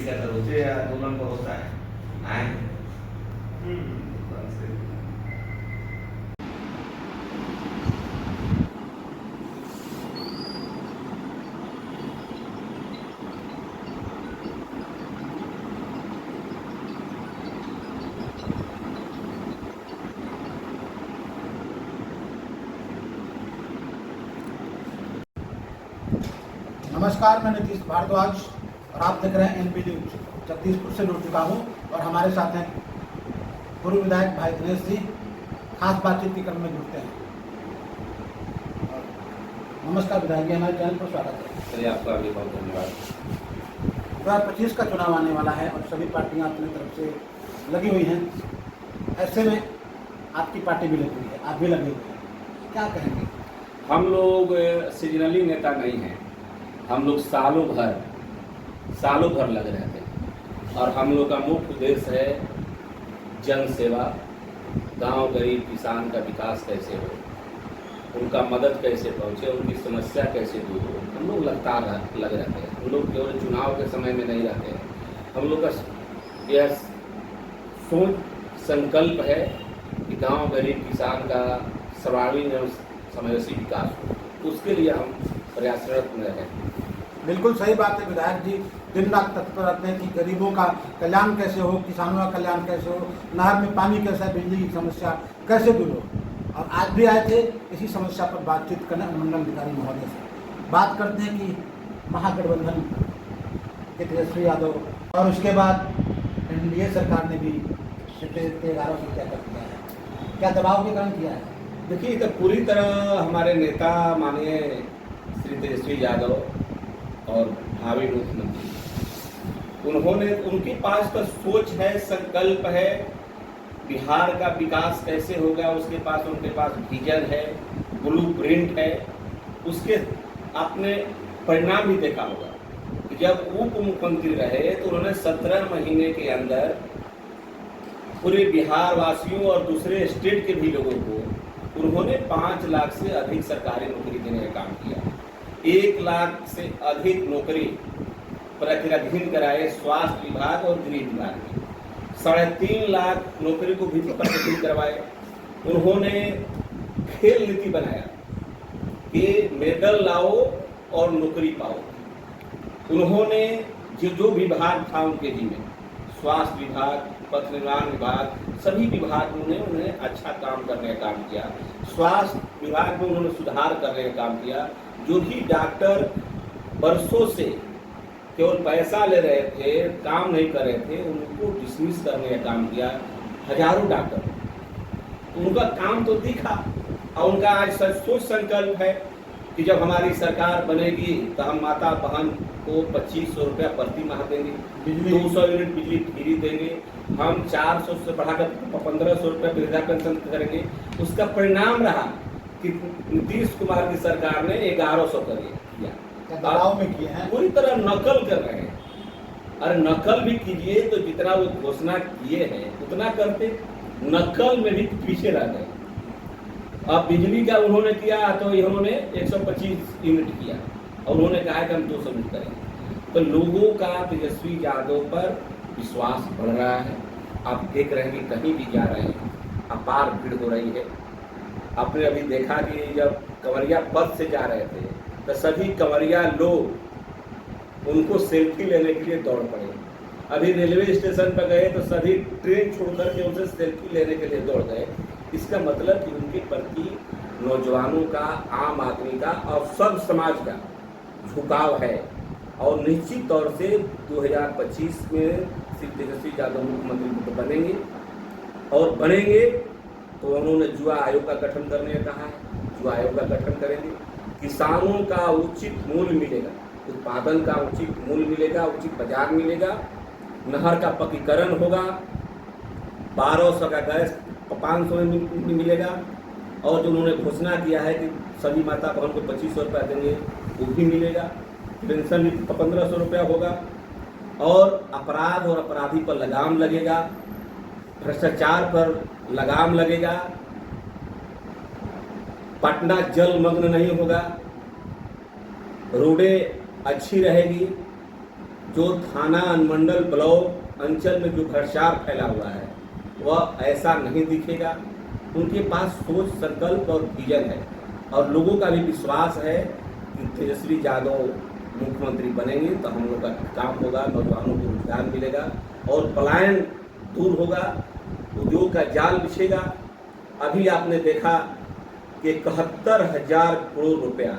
इसका सर्वोच्च आंदोलन का होता है आए नमस्कार, मैं नीतीश भारद्वाज और आप देख रहे हैं एनपी न्यूज। छत्तीसपुर से जुड़ चुका हूं और हमारे साथ हैं पूर्व विधायक भाई दिनेश जी। खास बातचीत के क्रम में जुड़ते हैं। नमस्कार विधायक जी, हमारे चैनल पर स्वागत है। चलिए, आपका भी बहुत धन्यवाद। 2025 का चुनाव आने वाला है और सभी पार्टियां अपनी तरफ से लगी हुई हैं। ऐसे में आपकी पार्टी भी लगी हुई है, आप भी लगे हुए हैं, क्या कहेंगे? हम लोग सीजनली नेता नहीं हैं। हम लोग सालों भर लगे रहते हैं और हम लोग का मुख्य उद्देश्य है जन सेवा, गांव गरीब किसान का विकास कैसे हो, उनका मदद कैसे पहुंचे, उनकी समस्या कैसे दूर हो। हम लोग लगातार लगे रहते हैं। हम लोग केवल चुनाव के समय में नहीं रहते हैं। हम लोग का यह सोच संकल्प है कि गांव गरीब किसान का सर्वांगीण एवं समावेशी विकास हो। उसके लिए हम प्रयासरत में हैं। बिल्कुल सही बात है विधायक जी, दिन रात तत्पर रहते हैं कि गरीबों का कल्याण कैसे हो, किसानों का कल्याण कैसे हो, नहर में पानी कैसा है, बिजली की समस्या कैसे दूर हो। और आज भी आए थे इसी समस्या पर बातचीत करने मंडल अधिकारी महोदय से। बात करते हैं कि महागठबंधन के तेजस्वी यादव और उसके बाद एनडीए सरकार ने भी 11 से तय कर दिया है। क्या दबाव के कारण किया है? देखिए, तो पूरी तरह हमारे नेता माननीय श्री तेजस्वी यादव और भावी मुख्यमंत्री, उनके पास तो सोच है, संकल्प है, बिहार का विकास कैसे होगा उसके पास, उनके पास विजन है, ब्लूप्रिंट है। उसके आपने परिणाम भी देखा होगा कि जब उप मुख्यमंत्री रहे तो उन्होंने 17 महीने के अंदर पूरे बिहार वासियों और दूसरे स्टेट के भी लोगों को उन्होंने 5 लाख से अधिक सरकारी नौकरी देने का काम किया। 1 लाख से अधिक नौकरी प्रक्रियाधीन कराए स्वास्थ्य विभाग और गृह विभाग में। 3.5 लाख नौकरी को भी प्रक्रियाधीन करवाए। उन्होंने खेल नीति बनाया कि मेडल लाओ और नौकरी पाओ। उन्होंने जो विभाग था उनके जिम्मे, स्वास्थ्य विभाग, पथ निर्माण विभाग, सभी विभाग में उन्हें अच्छा काम करने का काम किया। स्वास्थ्य विभाग में उन्होंने सुधार करने का काम किया। जो भी डॉक्टर वर्षों से केवल पैसा ले रहे थे, काम नहीं कर रहे थे, उनको डिसमिस करने का काम किया। हजारों डॉक्टर, उनका काम तो दिखा और उनका आज सोच संकल्प है कि जब हमारी सरकार बनेगी तो हम माता बहन को 2500 रुपया प्रति माह देंगे, 200 यूनिट बिजली फ्री देंगे, हम 400 से बढ़ाकर 1500 रुपया वृद्धा पेंशन करेंगे। उसका परिणाम रहा कि नीतीश कुमार की सरकार ने 1100 कर दिया। दबाव में किए हैं, पूरी तरह नकल कर रहे हैं। अरे नकल भी कीजिए तो जितना वो घोषणा किए हैं उतना करते, नकल में भी पीछे रह गए। अब बिजली का उन्होंने किया तो इन्होंने 125 यूनिट किया और उन्होंने कहा कि हम 200 यूनिट करेंगे। तो लोगों का तेजस्वी यादव पर विश्वास बढ़ रहा है। आप देख रहे हैं कि कहीं भी जा रहे हैं अपार भीड़ हो रही है। आपने अभी देखा कि जब कंवरिया पथ से जा रहे थे तो सभी कंवरिया लोग उनको सेल्फी लेने के लिए दौड़ पड़े। अभी रेलवे स्टेशन पर गए तो सभी ट्रेन छोड़ करके उनसे सेल्फी लेने के लिए दौड़ गए। इसका मतलब कि उनके प्रति नौजवानों का, आम आदमी का और सब समाज का झुकाव है। और निश्चित तौर से 2025 में श्री तेजस्वी यादव मुख्यमंत्री बनेंगे और बनेंगे तो उन्होंने युवा आयोग का गठन करने का कहा है। युवा आयोग का गठन करेंगे, किसानों का उचित मूल्य मिलेगा, उत्पादन का उचित मूल्य मिलेगा, उचित बाजार मिलेगा, नहर का पक्कीकरण होगा, 1200 का गैस 500 में मिलेगा। और जो उन्होंने घोषणा किया है कि सभी माता बहन को 2500 रुपया देंगे वो भी मिलेगा। पेंशन भी 1500 रुपया होगा और अपराध और अपराधी पर लगाम लगेगा, भ्रष्टाचार पर लगाम लगेगा, पटना जलमग्न नहीं होगा, रोडें अच्छी रहेगी, जो थाना अनुमंडल ब्लॉक अंचल में जो भ्रष्टाचार फैला हुआ है वह ऐसा नहीं दिखेगा। उनके पास सोच, संकल्प और विजन है और लोगों का भी विश्वास है कि तेजस्वी यादव मुख्यमंत्री बनेंगे तो हम लोग का काम होगा, नौजवानों को रोजगार मिलेगा और पलायन दूर होगा, उद्योग का जाल बिछेगा। अभी आपने देखा कि 71,000 करोड़ रुपया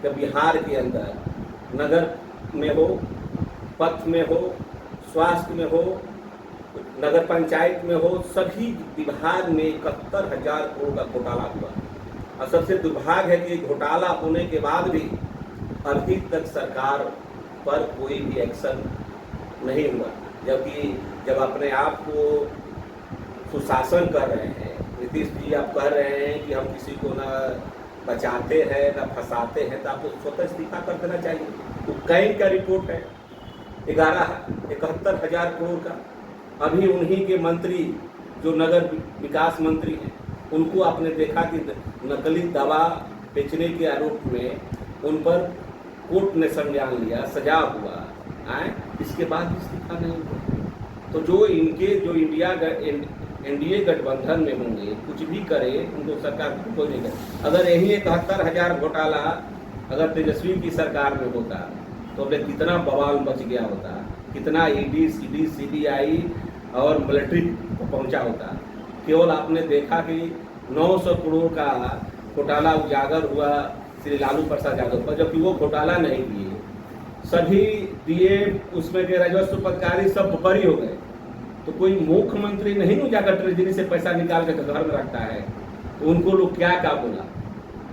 का बिहार के अंदर नगर में हो, पथ में हो, स्वास्थ्य में हो, नगर पंचायत में हो, सभी विभाग में 71,000 करोड़ का घोटाला हुआ। और सबसे दुर्भाग्य है कि घोटाला होने के बाद भी अभी तक सरकार पर कोई भी एक्शन नहीं हुआ, जबकि जब अपने आप को सुशासन कर रहे हैं, नीतीश जी आप कह रहे हैं कि हम किसी को न बचाते हैं न फंसाते हैं, तो आपको स्वतः इस्तीफा कर देना चाहिए। तो कैंग का रिपोर्ट है 71,000 करोड़ का। अभी उन्हीं के मंत्री जो नगर विकास मंत्री हैं उनको आपने देखा कि नकली दवा बेचने के आरोप में उन पर कोर्ट ने संज्ञान लिया, सजा हुआ है, इसके बाद इस्तीफा नहीं हुआ। तो जो एनडीए गठबंधन में होंगे, कुछ भी करे उनको सरकार कोई नहीं करे। अगर यही 71,000 घोटाला अगर तेजस्वी की सरकार में होता तो अब कितना बवाल मच गया होता, कितना ईडी, सीडी, सीबीआई और मिलिट्री पहुंचा होता। केवल आपने देखा कि 900 करोड़ का घोटाला उजागर हुआ श्री लालू प्रसाद यादव पर, जबकि वो घोटाला नहीं किए, सभी दिए उसमें के राजस्व पदाधिकारी सब बरी हो गए। तो कोई मुख्यमंत्री नहीं हो जाकर ट्रेजरी से पैसा निकाल कर घर में रखता है, तो उनको लोग क्या बोला।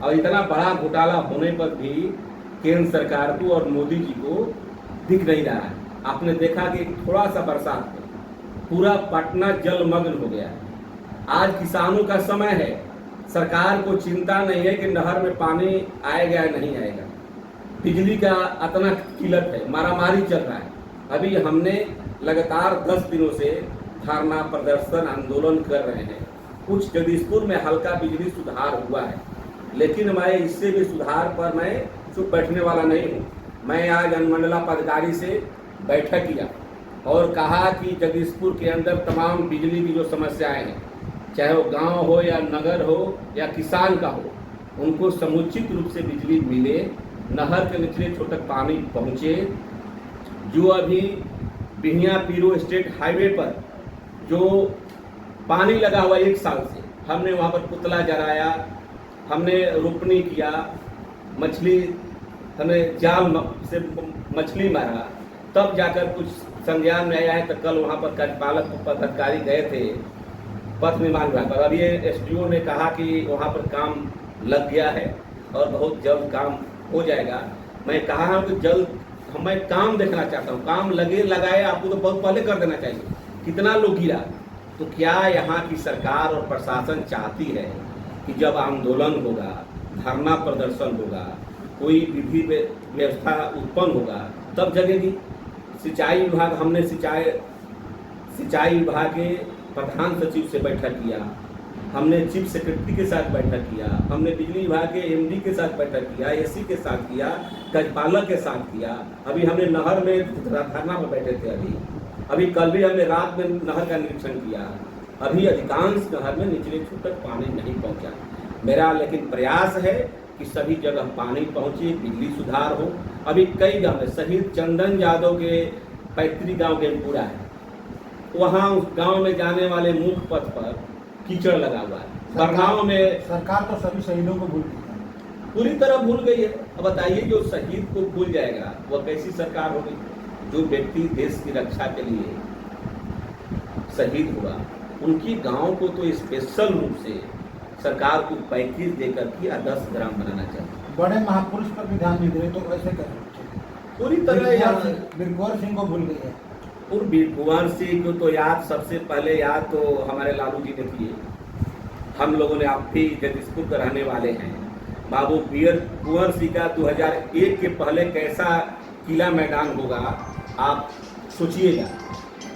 और इतना बड़ा घोटाला होने पर भी केंद्र सरकार को और मोदी जी को दिख नहीं रहा है। आपने देखा कि थोड़ा सा बरसात में पूरा पटना जलमग्न हो गया। आज किसानों का समय है, सरकार को चिंता नहीं है कि नहर में पानी आएगा या नहीं आएगा। बिजली का इतना किल्लत है, मारामारी चल रहा है। अभी हमने लगातार 10 दिनों से धरना, प्रदर्शन, आंदोलन कर रहे हैं। कुछ जगदीशपुर में हल्का बिजली सुधार हुआ है, लेकिन मैं इससे भी सुधार पर मैं चुप बैठने वाला नहीं हूँ। मैं आज अनुमंडला पदाधिकारी से बैठक किया और कहा कि जगदीशपुर के अंदर तमाम बिजली की जो समस्याएं हैं, चाहे वो गांव हो या नगर हो या किसान का हो, उनको समुचित रूप से बिजली मिले, नहर के निचले छोटे पानी पहुँचे। जो अभी बिहिया पीरो स्टेट हाईवे पर जो पानी लगा हुआ 1 साल से, हमने वहाँ पर पुतला जलाया, हमने रोपनी किया, मछली हमने जाल से मछली मारा, तब जाकर कुछ संज्ञान में आया है। तो कल वहाँ पर कार्यपालक पदाधिकारी गए थे पथ निर्माण विभाग पर। अभी एसडीओ ने कहा कि वहाँ पर काम लग गया है और बहुत जल्द काम हो जाएगा। मैं कहा हूँ कि जल्द मैं काम देखना चाहता हूँ, काम लगाए आपको तो बहुत पहले कर देना चाहिए। कितना लोग गिरा, तो क्या यहाँ की सरकार और प्रशासन चाहती है कि जब आंदोलन होगा, धरना प्रदर्शन होगा, कोई विधि व्यवस्था उत्पन्न होगा तब जगेगी। सिंचाई विभाग, हमने सिंचाई विभाग के प्रधान सचिव से बैठक किया, हमने चीफ सेक्रेटरी के साथ बैठक किया, हमने बिजली विभाग के एमडी के साथ बैठक किया, एसी के साथ किया, कार्यपालक के साथ किया। अभी हमने नहर में धरना में बैठे थे। अभी कल भी हमने रात में नहर का निरीक्षण किया। अभी अधिकांश नहर में निचले छूट पानी नहीं पहुंचा। मेरा लेकिन प्रयास है कि सभी जगह पानी पहुंचे, बिजली सुधार हो। अभी कई गाँव में शहीद चंदन यादव के पैतृक गाँव गेमपुरा है, वहाँ उस गाँव में जाने वाले मुख्य पथ पर कीचड़ लगा हुआ है। बरगांव में सरकार तो सभी शहीदों को भूल गई है, पूरी तरह भूल गई है। अब बताइए, जो शहीद को भूल जाएगा वह कैसी सरकार होगी? जो व्यक्ति देश की रक्षा के लिए शहीद हुआ, उनकी गांव को तो स्पेशल रूप से सरकार को पैकेज देकर के आदर्श ग्राम बनाना चाहिए। बड़े महापुरुष पर भी ध्यान नहीं दे रहे, तो वैसे कर पूरी तरह बीरकुंवर सिंह को भूल गई है। और बीरकुंवर सिंह को तो याद, सबसे पहले याद तो हमारे लालू जी ने किए। हम लोगों ने, आप भी जगदीशपुर के रहने वाले हैं, बाबू बीरकुंवर सिंह का 2001 के पहले कैसा किला मैदान होगा आप सोचिएगा।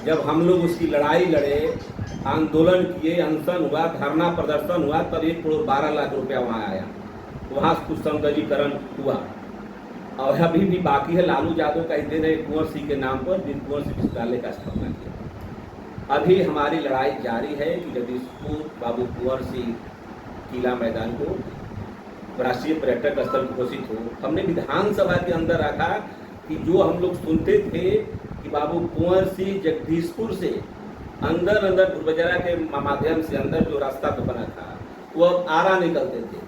जब हम लोग उसकी लड़ाई लड़े, आंदोलन किए, अनशन हुआ, धरना प्रदर्शन हुआ, तब 1 करोड़ 12 लाख रुपया वहाँ आया। वहाँ कुछ सौंदर्यीकरण हुआ। और अभी भी बाकी है। लालू यादव का इस दिन कुंवर सिंह के नाम पर वीर कुंवर सिंह पुस्तकालय का स्थापना किया। अभी हमारी लड़ाई जारी है कि जगदीशपुर बाबू कुंवर सिंह किला मैदान को राष्ट्रीय पर्यटक स्थल घोषित हो। हमने विधानसभा के अंदर रखा कि जो हम लोग सुनते थे कि बाबू कुंवर सिंह जगदीशपुर से अंदर गुरबजरा के माध्यम से अंदर जो रास्ता तो बना था वो अब आरा निकलते थे,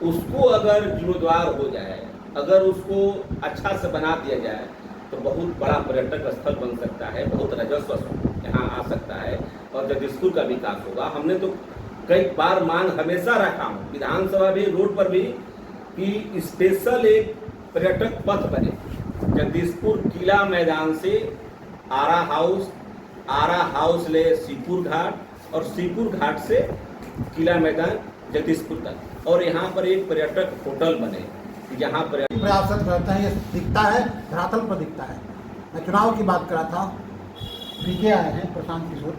उसको अगर जीर्णोद्धार हो जाए, अगर उसको अच्छा से बना दिया जाए तो बहुत बड़ा पर्यटक स्थल बन सकता है, बहुत राजस्व यहाँ आ सकता है और जगदीशपुर का विकास होगा। हमने तो कई बार मांग हमेशा रखा हूँ, विधानसभा भी, रोड पर भी, कि स्पेशल एक पर्यटक पथ बने जगदीशपुर किला मैदान से आरा हाउस ले सीपुर घाट और सीपुर घाट से किला मैदान जगदीशपुर तक, और यहाँ पर एक पर्यटक होटल बने जहाँ प्रयासरत रहता है। ये दिखता है, धरातल पर दिखता है। मैं चुनाव की बात कर रहा था, पीके आए हैं प्रशांत किशोर,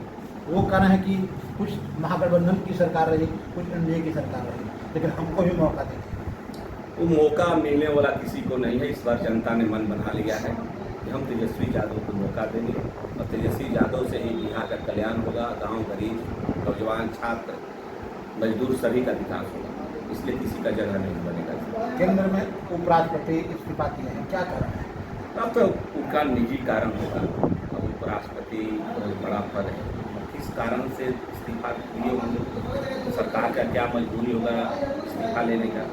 वो कह रहे हैं कि कुछ महागठबंधन की सरकार रही, कुछ एनडीए की सरकार रही, लेकिन हमको भी मौका दें। वो मौका मिलने वाला किसी को नहीं है। इस बार जनता ने मन बना लिया है कि हम तेजस्वी यादव को मौका देंगे और तेजस्वी यादव से ही यहाँ का कल्याण होगा, गांव, गरीब, नौजवान, छात्र, मजदूर सभी का विकास होगा, इसलिए किसी का जगह नहीं बनेगा। केंद्र में उपराष्ट्रपति इस्तीफा दिए हैं, क्या कारण है? अब तो उनका निजी कारण होगा। अब उपराष्ट्रपति बहुत बड़ा पद है, किस कारण से इस्तीफा दिए होंगे, सरकार का क्या मजबूरी होगा इस्तीफा लेने का।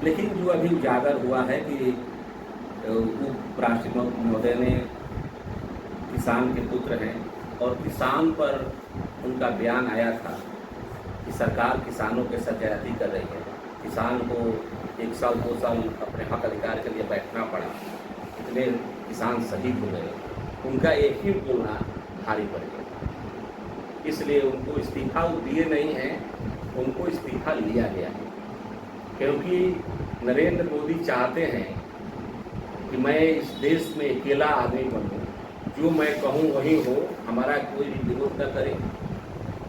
लेकिन जो अभी उजागर हुआ है कि उपराष्ट्रपति महोदय ने किसान के पुत्र हैं और किसान पर उनका बयान आया था कि सरकार किसानों के साथ ज्यादती कर रही है, किसान को 1 साल 2 साल अपने हक अधिकार के लिए बैठना पड़ा, इतने किसान शहीद हो गए, उनका एक ही बोलना भारी पड़ गया, इसलिए उनको इस्तीफा दिए नहीं हैं, उनको इस्तीफा लिया गया है। क्योंकि नरेंद्र मोदी चाहते हैं कि मैं इस देश में अकेला आदमी बनूं, जो मैं कहूं वही हो, हमारा कोई भी विरोध न करे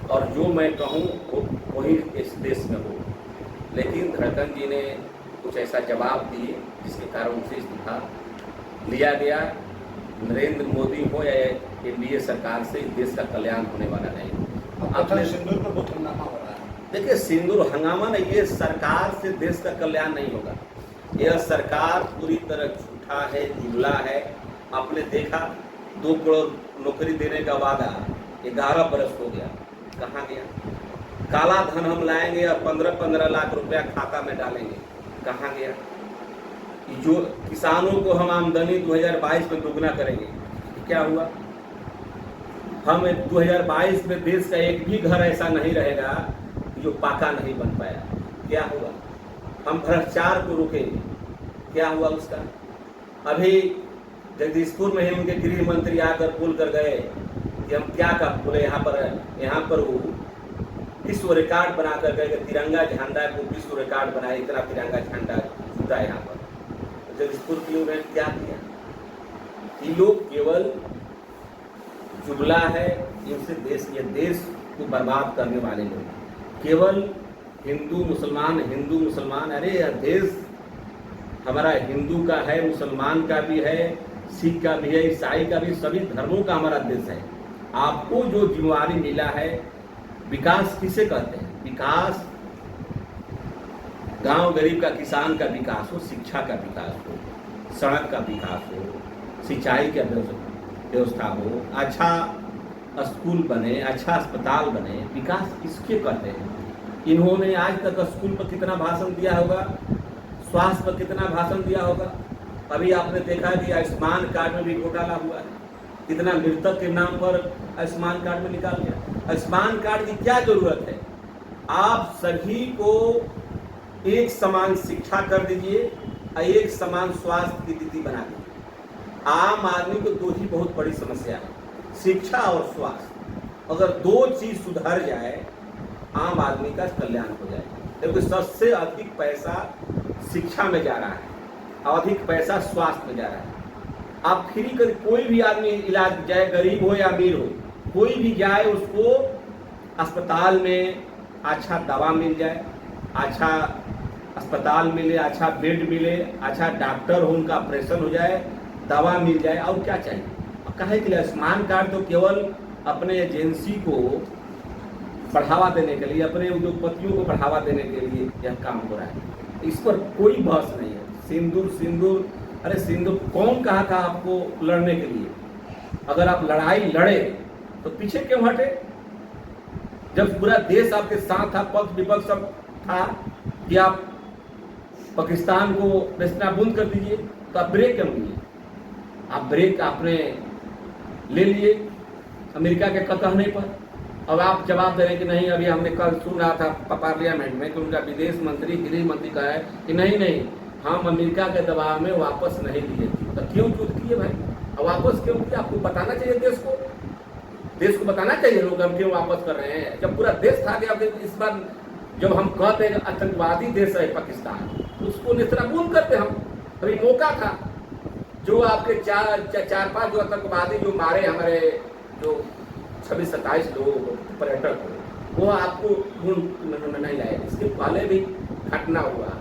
और जो मैं कहूं वही इस देश में हो। लेकिन धड़कन जी ने कुछ ऐसा जवाब दिए जिसके कारण उनसे इस्तीफा लिया गया। नरेंद्र मोदी हो या एनडीए सरकार से इस देश का कल्याण होने वाला नहीं। अपने सिंदूर पर बहुत हंगामा हो रहा है। देखिए, सिंदूर हंगामा नहीं, ये सरकार से देश का कल्याण नहीं होगा। यह सरकार पूरी तरह झूठा है, जुमला है। आपने देखा 2 करोड़ नौकरी देने का वादा 11 बरस हो गया, कहाँ गया? काला धन हम लाएंगे और 15-15 लाख रुपया खाता में डालेंगे, कहाँ गया? जो किसानों को हम आमदनी 2022 में दोगुना करेंगे, क्या हुआ? हम 2022 में देश का एक भी घर ऐसा नहीं रहेगा जो पाका नहीं बन पाया, क्या हुआ? हम भ्रष्टाचार को रोकेंगे, क्या हुआ उसका? अभी जगदीशपुर में ही उनके गृह मंत्री आकर बोल कर गए कि हम क्या का बोले, यहाँ पर वो विश्व रिकॉर्ड बना कर गए, तिरंगा झंडा को विश्व रिकॉर्ड बनाए, इतना तिरंगा झंडा छूटा यहाँ पर। जगदीशपुर के लोग ने क्या किया? ये लोग केवल जुमला है, इनसे देश को बर्बाद करने वाले लोग, केवल हिंदू मुसलमान। अरे यह देश हमारा हिंदू का है, मुसलमान का भी है, सिख का भी है, ईसाई का भी, सभी धर्मों का हमारा देश है। आपको जो जिम्मेवारी मिला है, विकास किसे कहते हैं? विकास गांव गरीब का, किसान का विकास हो, शिक्षा का विकास हो, सड़क का विकास हो, सिंचाई का व्यवस्था हो, अच्छा स्कूल बने, अच्छा अस्पताल बने। विकास किसके कहते हैं? इन्होंने आज तक स्कूल पर कितना भाषण दिया होगा, स्वास्थ्य पर कितना भाषण दिया होगा? अभी आपने देखा कि आयुष्मान कार्ड में भी घोटाला हुआ है, कितना मृतक के नाम पर आयुष्मान कार्ड में निकाल दिया। आयुष्मान कार्ड की क्या जरूरत है? आप सभी को एक समान शिक्षा कर दीजिए और एक समान स्वास्थ्य की नीति बना दीजिए। आम आदमी को 2 ही बहुत बड़ी समस्या है, शिक्षा और स्वास्थ्य। अगर 2 चीज सुधर जाए, आम आदमी का कल्याण हो जाए। क्योंकि सबसे अधिक पैसा शिक्षा में जा रहा है, अधिक पैसा स्वास्थ्य में जा रहा है। आप फ्री कर, कोई भी आदमी इलाज जाए, गरीब हो या अमीर हो, कोई भी जाए, उसको अस्पताल में अच्छा दवा मिल जाए, अच्छा अस्पताल मिले, अच्छा बेड मिले, अच्छा डॉक्टर हो, उनका ऑपरेशन हो जाए, दवा मिल जाए, और क्या चाहिए। अब काहे के लिए आयुष्मान कार्ड तो केवल अपने एजेंसी को बढ़ावा देने के लिए, अपने उद्योगपतियों को बढ़ावा देने के लिए यह काम हो रहा है। इस पर कोई बहस नहीं है। सिंदूर सिंदूर, अरे सिंदूर कौन कहा था आपको लड़ने के लिए? अगर आप लड़ाई लड़े तो पीछे क्यों हटे? जब पूरा देश आपके साथ था, पक्ष विपक्ष सब था कि आप पाकिस्तान को नेस्तनाबूद कर दीजिए, तो आप ब्रेक क्यों लिए? आप ब्रेक आपने ले लिए अमेरिका के कहने पर। अब आप जवाब दे रहे हैं कि नहीं, अभी हमने कल सुन रहा था पार्लियामेंट में कि उनका विदेश मंत्री, गृह मंत्री कहा है कि नहीं नहीं, हम अमेरिका के दबाव में वापस नहीं लिए। तो क्यों चूक किए भाई? अब वापस क्यों किया? आपको बताना चाहिए देश को बताना चाहिए लोग हम क्यों वापस कर रहे हैं। जब पूरा देश था कि अब इस बार जब हम कहते हैं आतंकवादी देश है पाकिस्तान, तो उसको नेस्तनाबूद करते हम। अभी मौका था, जो आपके चार पांच जो आतंकवादी जो मारे हमारे जो 26-27 लोग पर्यटक, वो आपको नहीं लाए। इसके पहले भी घटना हुआ,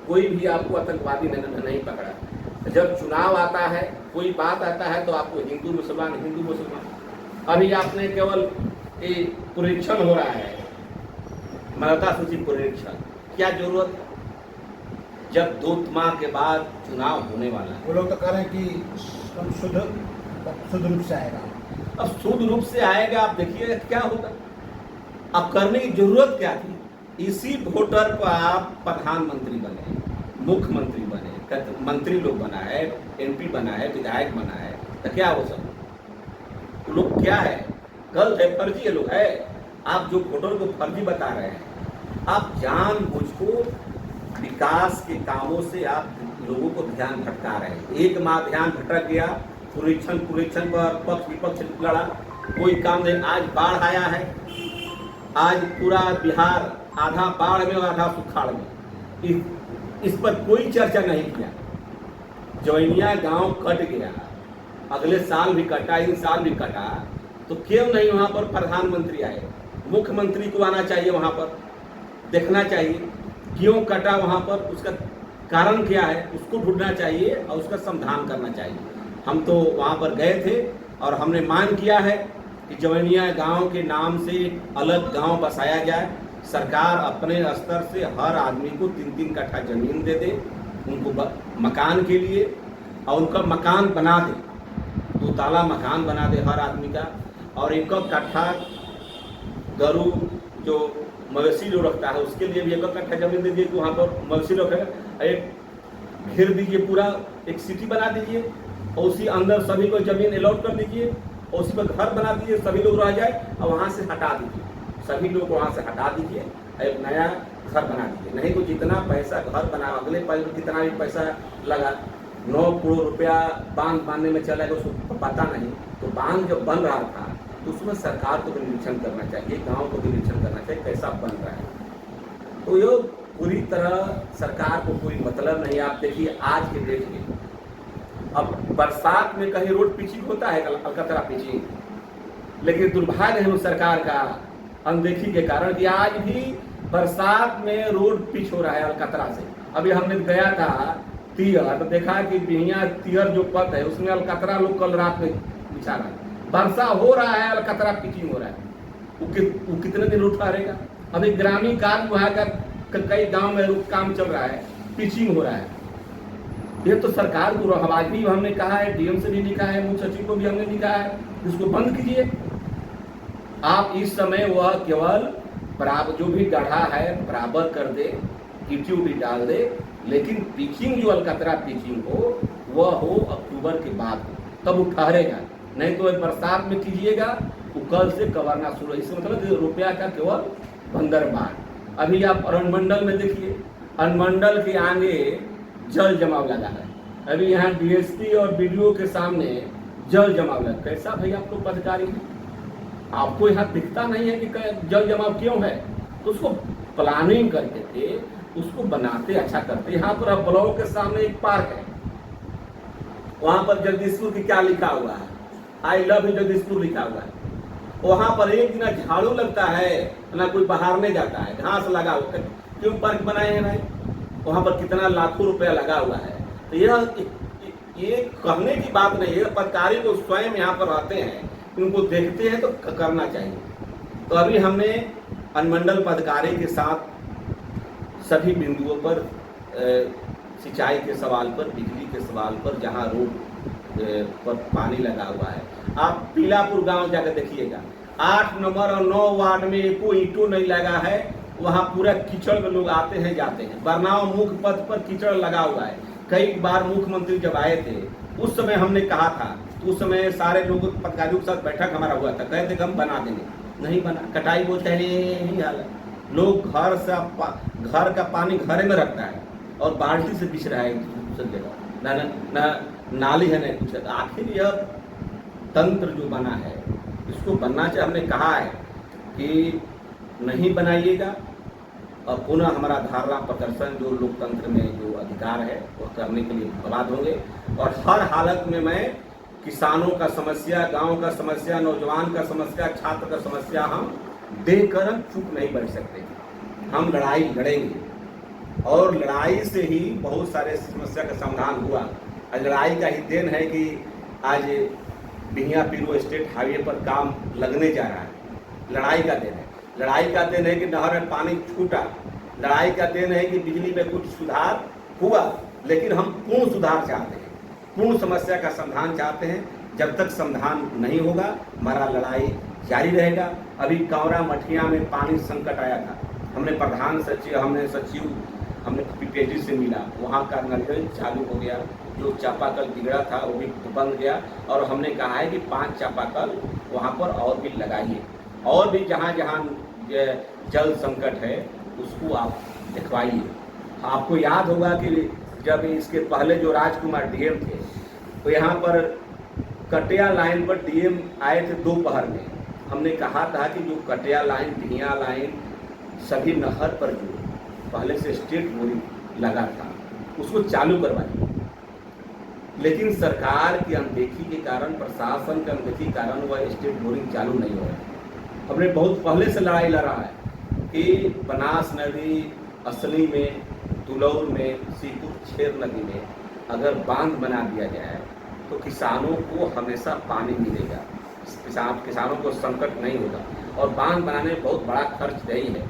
कोई भी आपको आतंकवादी नहीं पकड़ा। जब चुनाव आता है, कोई बात आता है, तो आपको हिंदू मुसलमान। अभी आपने केवल पुनरीक्षण हो रहा है, मतदाता सूची पुनरीक्षण, क्या जरूरत? जब 2 माह के बाद चुनाव होने वाला है। वो लोग तो कह रहे हैं कि शुद्ध रूप से आएगा। अब शुद्ध रूप से आएगा, आप देखिए क्या होगा। अब करने की जरूरत क्या थी? इसी वोटर पर आप प्रधानमंत्री बने, मुख्यमंत्री बने, मंत्री लोग बना है, MP बना है, विधायक बना है, तो क्या वो सब लोग क्या है? गलत है, फर्जी है लोग है। आप जो वोटर को फर्जी बता रहे हैं, आप जानबूझ को विकास के कामों से आप लोगों को ध्यान भटका रहे हैं। 1 माह ध्यान भटक गया, पुनरीक्षण पर पक्ष विपक्ष लड़ा, कोई काम नहीं। आज बाढ़ आया है, आज पूरा बिहार आधा बाढ़ में और आधा सुखाड़ में। इस पर कोई चर्चा नहीं किया। जवैनिया गांव कट गया, अगले साल भी कटा, इस साल भी कटा, तो क्यों नहीं वहां पर प्रधानमंत्री आए? मुख्यमंत्री को आना चाहिए, वहां पर देखना चाहिए क्यों कटा, वहां पर उसका कारण क्या है, उसको ढूंढना चाहिए और उसका समाधान करना चाहिए। हम तो वहां पर गए थे और हमने मांग किया है कि जवैनिया गांव के नाम से अलग गांव बसाया जाए। सरकार अपने स्तर से हर आदमी को 3-3 कट्ठा जमीन दे दे उनको मकान के लिए, और उनका मकान बना दे, 2 ताला मकान बना दे हर आदमी का। और 1 कट्ठा गरु जो मवेशी जो रखता है उसके लिए भी 1 कट्ठा जमीन दे दीजिए, वहाँ पर मवेशी रखेगा। एक घेर दीजिए, पूरा एक सिटी बना दीजिए और उसी अंदर सभी को जमीन अलॉट कर दीजिए और उसी पर घर बना दीजिए, सभी लोग रह जाए और वहाँ से हटा दीजिए, सभी लोग वहाँ से हटा दीजिए, एक नया घर बना दीजिए। नहीं तो जितना पैसा घर बना, अगले कितना भी पैसा लगा, 9 करोड़ रुपया बांध बांधने में चला गया, उसको पता नहीं। तो बांध जब बन रहा था तो उसमें सरकार को भी निरीक्षण करना चाहिए, गांव को भी निरीक्षण करना चाहिए कैसा बन रहा है। तो ये पूरी तरह सरकार को कोई मतलब नहीं। आप देखिए आज के डेट में, अब बरसात में कहीं रोड पिचिंग होता है, अलकतरा पिचिंग, लेकिन दुर्भाग्य है उस सरकार का अनदेखी के कारण कि आज भी बरसात में रोड पिच हो रहा है अलकतरा से। अभी हमने गया था तिहर, तो देखा कि बिहिया तिहर जो पथ है उसमें अलकतरा लोग कल रात में बिछा रहा है। वर्षा हो रहा है, अलकतरा पिचिंग हो रहा है, वो कितने दिन रोड ठहरेगा? अभी ग्रामीण कार्य विभाग का कई गांव में काम चल रहा है, पिचिंग हो रहा है। ये तो सरकार को आज भी हमने कहा है, DM से भी लिखा है, मुख्य सचिव को भी हमने लिखा है, इसको बंद कीजिए। आप इस समय वह केवल बराबर जो भी गड्ढा है बराबर कर दे, ईंट भी डाल दे, लेकिन पिचिंग जो अलकतरा पिचिंग हो वह हो अक्टूबर के बाद, तब वो ठहरेगा। नहीं तो बरसात में कीजिएगा, वो कल से कवरना शुरू है। इसका मतलब रुपया का केवल बंदरबार। अभी आप अनुमंडल में देखिए, अनुमंडल के आगे जल जमाव लगा है। अभी यहाँ DSP और BDO के सामने जल जमाव लगा। कैसा भाई आप लोग पदाधिकारी हैं? आपको यहाँ दिखता नहीं है कि जल जमाव क्यों है? तो उसको प्लानिंग करके थे, उसको बनाते अच्छा करते। यहाँ पर अब ब्लॉक के सामने एक पार्क है, वहां पर जगदीशपुर की क्या लिखा हुआ है, आई लव यू जगदीशपुर लिखा हुआ है। वहां पर एक दिन झाड़ू लगता है ना, कोई बहारने जाता है, घास लगा हुआ। क्यों पार्क बनाए हैं भाई? वहाँ पर कितना लाखों रुपया लगा हुआ है। तो ये कहने की बात नहीं है, पदाधिकारी को स्वयं यहाँ पर रहते हैं, उनको देखते हैं तो करना चाहिए। तो अभी हमने अनुमंडल पदाधिकारी के साथ सभी बिंदुओं पर सिंचाई के सवाल पर, बिजली के सवाल पर, जहाँ रोड पर पानी लगा हुआ है, आप पीलापुर गांव जाकर देखिएगा, 8 नंबर और 9 वार्ड में एको ईंटों नहीं लगा है। वहाँ पूरा कीचड़ में लोग आते हैं जाते हैं। बरनाव मुख्य पथ पर कीचड़ लगा हुआ है। कई बार मुख्यमंत्री जब आए थे उस समय हमने कहा था, उस समय सारे लोग पदाधिकारियों के साथ बैठक हमारा हुआ था, कहते कि हम बना देंगे, नहीं बना। कटाई वो पहले यही हाल है, लोग घर का पानी घर में रखता है और बाल्टी से बिछ रहा है सब जगह, न नाली है न कुछ है। आखिर यह तंत्र जो बना है इसको बनना चाहिए। हमने कहा है कि नहीं बनाइएगा और पुनः हमारा धारणा प्रदर्शन जो लोकतंत्र में जो अधिकार है वह करने के लिए बर्बाद होंगे। और हर हालत में मैं किसानों का समस्या, गांव का समस्या, नौजवान का समस्या, छात्र का समस्या हम देखकर चुप नहीं बैठ सकते। हम लड़ाई लड़ेंगे और लड़ाई से ही बहुत सारे समस्या का समाधान हुआ। आज लड़ाई का ही देन है कि आज बिहिया पीरो स्टेट हाईवे पर काम लगने जा रहा है, लड़ाई का देन है। लड़ाई का देन है कि नहर में पानी छूटा, लड़ाई का देन है कि बिजली में कुछ सुधार हुआ। लेकिन हम पूर्ण सुधार चाहते हैं, पूर्ण समस्या का समाधान चाहते हैं। जब तक समाधान नहीं होगा हमारा लड़ाई जारी रहेगा। अभी कांवरा मठिया में पानी संकट आया था, हमने प्रधान सचिव, हमने पीपीएचडी से मिला, वहाँ का नल चालू हो गया, जो चापाकल बिगड़ा था वो भी बंद गया। और हमने कहा है कि 5 चापाकल वहाँ पर और भी लगाइए, और भी जहाँ जहाँ जल संकट है उसको आप दिखवाइए। आपको याद होगा कि जब इसके पहले जो राजकुमार डीएम थे तो यहाँ पर कटिया लाइन पर डीएम आए थे दोपहर में। हमने कहा था कि जो कटिया लाइन, भिया लाइन, सभी नहर पर जो पहले से स्टेट बोरिंग लगा था उसको चालू करवाइए। लेकिन सरकार की अनदेखी के कारण, प्रशासन की अनदेखी के कारण वह स्टेट बोरिंग चालू नहीं हो रहा है। हमने बहुत पहले से लड़ाई लड़ा है कि बनास नदी असली में, तुलौर में, सीपुर छेर नदी में अगर बांध बना दिया जाए तो किसानों को हमेशा पानी मिलेगा, किसानों को संकट नहीं होगा। और बांध बनाने में बहुत बड़ा खर्च नहीं है,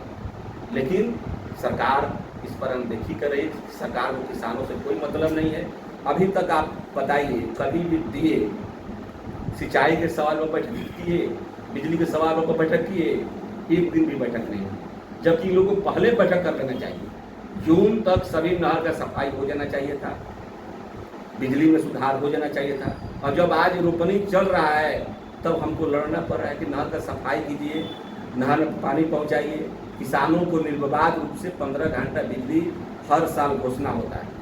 लेकिन सरकार इस पर अनदेखी कर रही है। सरकार को किसानों से कोई मतलब नहीं है। अभी तक आप बताइए, कभी भी दिए सिंचाई के सवाल पर बैठक किए, बिजली के सवालों पर बैठक किए, एक दिन भी बैठक नहीं हुई। जबकि लोगों को पहले बैठक कर लेना चाहिए। जून तक सभी नहर का सफाई हो जाना चाहिए था, बिजली में सुधार हो जाना चाहिए था। और जब आज रोपनी चल रहा है तब हमको लड़ना पड़ रहा है कि नहर का सफाई कीजिए, नहर में पानी पहुंचाइए। किसानों को निर्विवाद रूप से 15 घंटा बिजली हर साल घोषणा होता है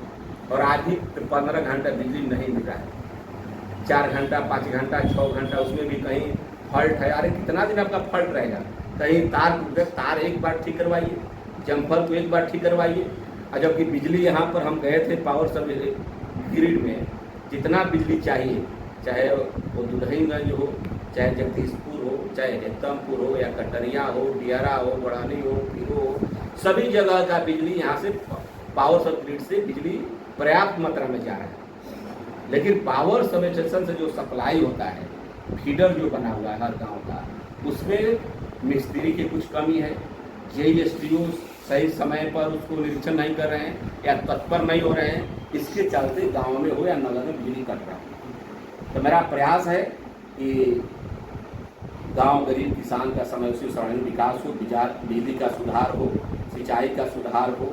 और आज भी 15 घंटा बिजली नहीं मिल रहा है। 4 घंटा, 5 घंटा, 6 घंटा, उसमें भी कहीं फॉल्ट है। अरे कितना दिन आपका फॉल्ट रहेगा? कहीं तार टूट गया, तार एक बार ठीक करवाइए, जम्फर को एक बार ठीक करवाइए। और जबकि बिजली यहाँ पर हम गए थे पावर सब ग्रिड में, जितना बिजली चाहिए, चाहे वो दुल्हिनगंज हो, चाहे जगदीशपुर हो, चाहे हेतमपुर हो, या कटरिया हो, डियारा हो, बढ़ानी हो, पीरो हो, सभी जगह का बिजली यहाँ से पावर सब ग्रिड से बिजली पर्याप्त मात्रा में जा रहा है। लेकिन पावर सब स्टेशन से जो सप्लाई होता है, फीडर जो बना हुआ है हर गांव का, उसमें मिस्त्री की कुछ कमी है। जेईएसटीओ सही समय पर उसको निरीक्षण नहीं कर रहे हैं या तत्पर नहीं हो रहे हैं। इसके चलते गांव में हो या नगर में बिजली कट रहा है। तो मेरा प्रयास है कि गांव गरीब किसान का समय उसी सर्वांगीण विकास हो, बिजली का सुधार हो, सिंचाई का सुधार हो,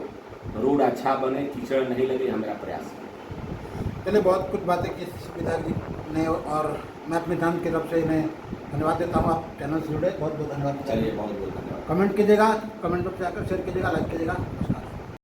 रोड अच्छा बने, कीचड़ नहीं लगे, हमारा प्रयास है। चलिए, बहुत कुछ बातें की विधायक जी ने और मैं अपने जान की तरफ से इन्हें धन्यवाद देता हूँ। आप चैनल से जुड़े, बहुत बहुत धन्यवाद। चलिए, बहुत बहुत धन्यवाद। कमेंट कीजिएगा, कमेंट बॉक्स में आकर शेयर कीजिएगा, लाइक कीजिएगा।